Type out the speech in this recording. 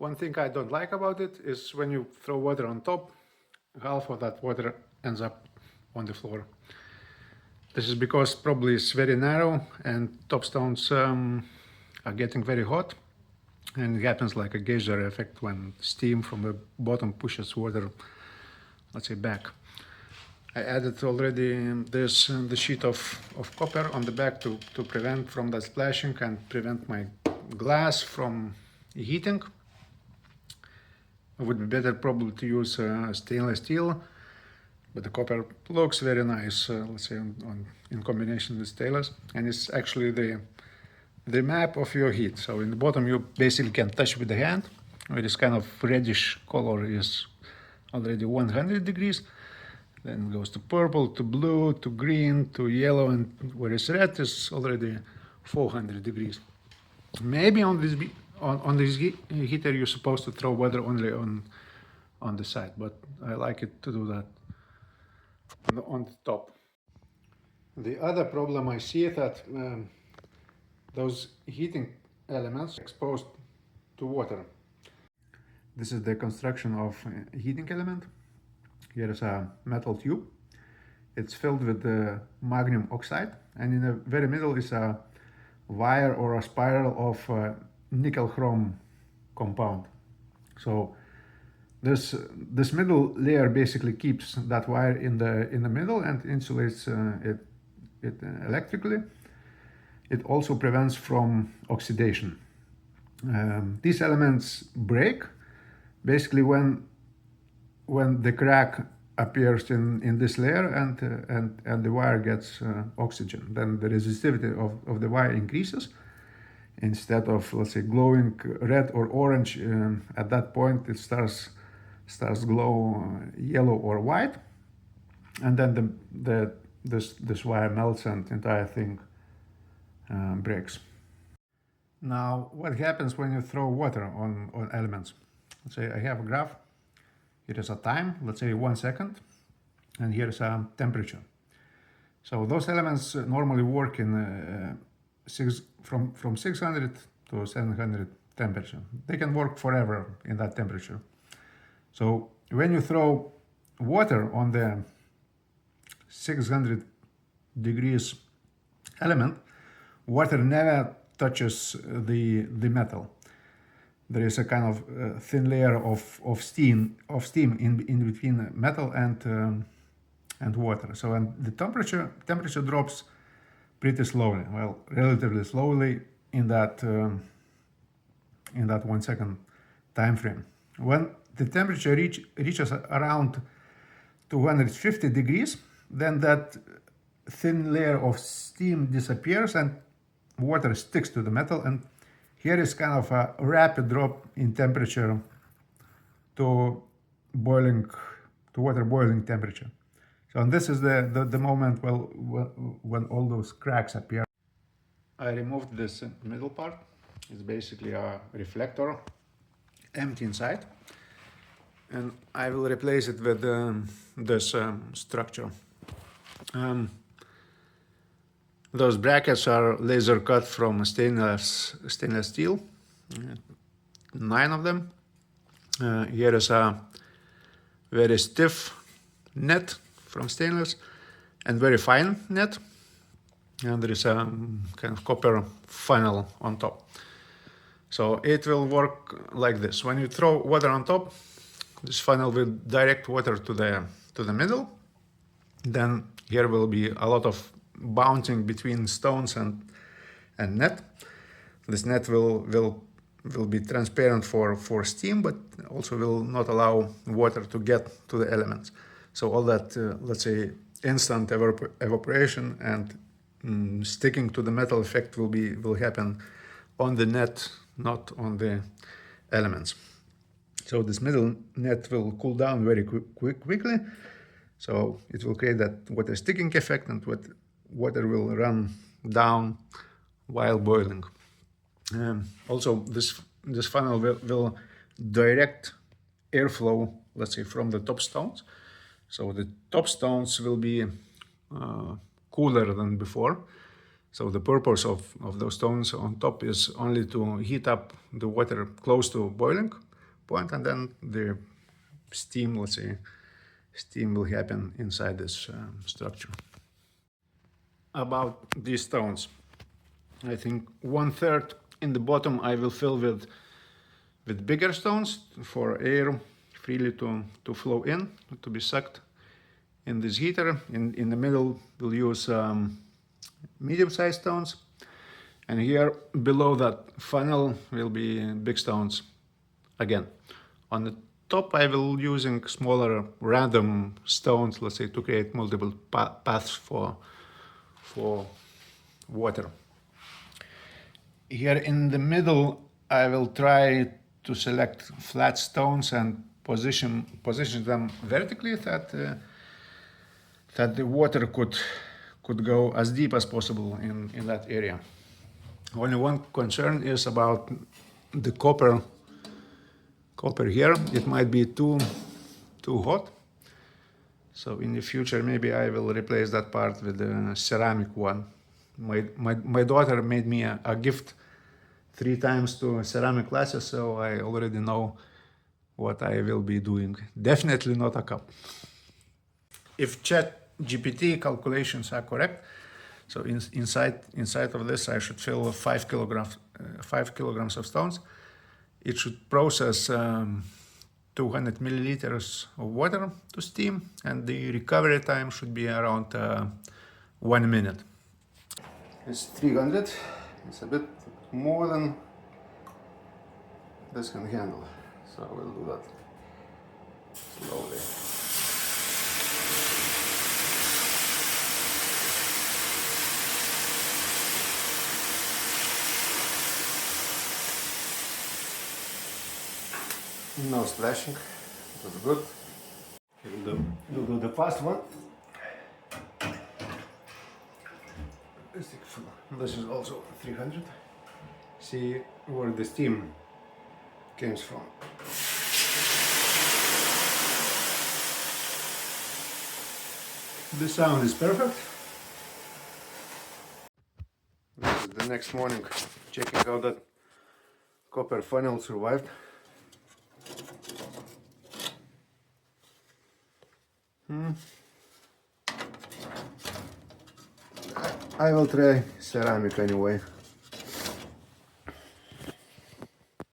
One thing I don't like about it is when you throw water on top, half of that water ends up on the floor. This is because probably it's very narrow and top stones are getting very hot, and it happens like a geyser effect when steam from the bottom pushes water, let's say, back. I added already the sheet of copper on the back to prevent from the splashing and prevent my glass from heating. It would be better probably to use stainless steel, but the copper looks very nice, let's say, in combination with stainless, and it's actually the map of your heat. So in the bottom you basically can touch with the hand, where this kind of reddish color is already 100 degrees. Then it goes to purple, to blue, to green, to yellow, and where it's red is already 400 degrees. Maybe on this heater you're supposed to throw water only on the side, but I like it to do that on the top. The other problem I see is that those heating elements are exposed to water. This is the construction of a heating element. Here is a metal tube. It's filled with magnesium oxide, and in the very middle is a wire or a spiral of nickel chrome compound. So this middle layer basically keeps that wire in the middle and insulates it electrically. It also prevents from oxidation. These elements break basically when the crack appears in this layer and the wire gets oxygen. Then the resistivity of the wire increases. Instead of, let's say, glowing red or orange, at that point it starts glow yellow or white, and then this wire melts and the entire thing breaks. Now, what happens when you throw water on elements? Let's say I have a graph. Here is a time, let's say 1 second, and here is a temperature. So those elements normally work in from 600 to 700 temperature. They can work forever in that temperature. So when you throw water on the 600 degrees element, water never touches the metal. There is a kind of thin layer of steam in between metal and water. So and the temperature drops pretty slowly, well, relatively slowly in that 1 second time frame. When the temperature reaches around 250 degrees, then that thin layer of steam disappears and water sticks to the metal, and here is kind of a rapid drop in temperature to water boiling temperature. So and this is the moment when all those cracks appear. I removed this middle part. It's basically a reflector, empty inside, and I will replace it with this structure. Those brackets are laser cut from stainless steel, 9 of them. Here is a very stiff net from stainless and very fine net, and there is a kind of copper funnel on top. So it will work like this. When you throw water on top, this funnel will direct water to the middle. Then here will be a lot of bouncing between stones and net. This net will be transparent for steam, but also will not allow water to get to the elements. So all that, let's say, instant evaporation and sticking to the metal effect will happen on the net, not on the elements. So this middle net will cool down very quickly. So it will create that water sticking effect, and water will run down while boiling. Also, this funnel will direct airflow, let's say, from the top stones. So the top stones will be cooler than before. So the purpose of those stones on top is only to heat up the water close to boiling. point, and then the steam, let's say, steam will happen inside this structure. About these stones, I think 1/3 in the bottom I will fill with bigger stones for air freely to flow in, to be sucked in this heater. In the middle we'll use medium-sized stones, and here below that funnel will be big stones again. On the top I will using smaller random stones, let's say, to create multiple paths for water. Here in the middle I will try to select flat stones and position them vertically, that the water could go as deep as possible in that area. Only one concern is about the copper here. It might be too hot, so in the future maybe I will replace that part with a ceramic one. My daughter made me a gift 3 times to ceramic glasses, so I already know what I will be doing. Definitely not a cup. If ChatGPT calculations are correct, so inside of this I should fill 5 kilograms of stones. It should process 200 milliliters of water to steam, and the recovery time should be around 1 minute. It's 300. It's a bit more than this can handle, so I will do that slowly. No splashing, that's good. We'll do the fast one. This is also 300. See where the steam comes from. The sound is perfect. This is the next morning, checking out that copper funnel survived. I will try ceramic anyway.